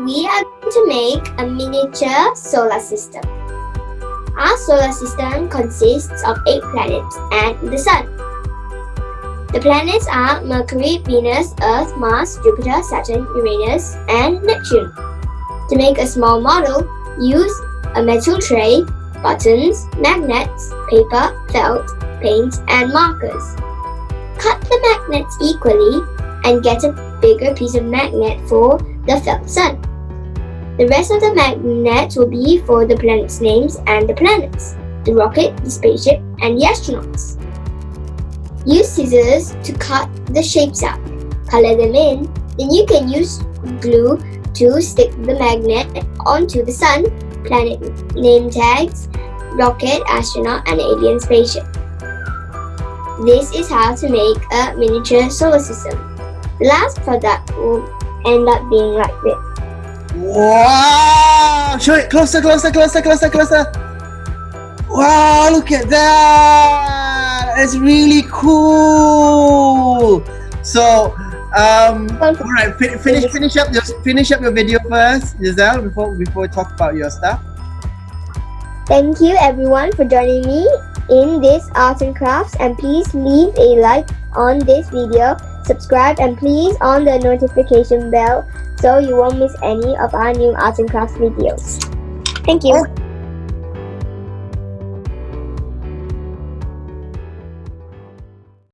we are going to make a miniature solar system. Our solar system consists of 8 planets and the Sun. The planets are Mercury, Venus, Earth, Mars, Jupiter, Saturn, Uranus, and Neptune. To make a small model, use a metal tray, buttons, magnets, paper, felt, paint, and markers. Cut the magnets equally and get a bigger piece of magnet for the felt sun. The rest of the magnets will be for the planets' names and the planets, the rocket, the spaceship, and the astronauts. Use scissors to cut the shapes out. Color them in, then you can use glue to stick the magnet onto the sun, planet name tags, rocket, astronaut, and alien spaceship. This is how to make a miniature solar system. The last product will end up being like this. Wow! Show it closer. Wow, look at that! It's really cool. So, alright, finish up your video first, Giselle, before we talk about your stuff. Thank you everyone for joining me in this art and crafts, and please leave a like on this video, subscribe, and please on the notification bell so you won't miss any of our new art and crafts videos. Thank you.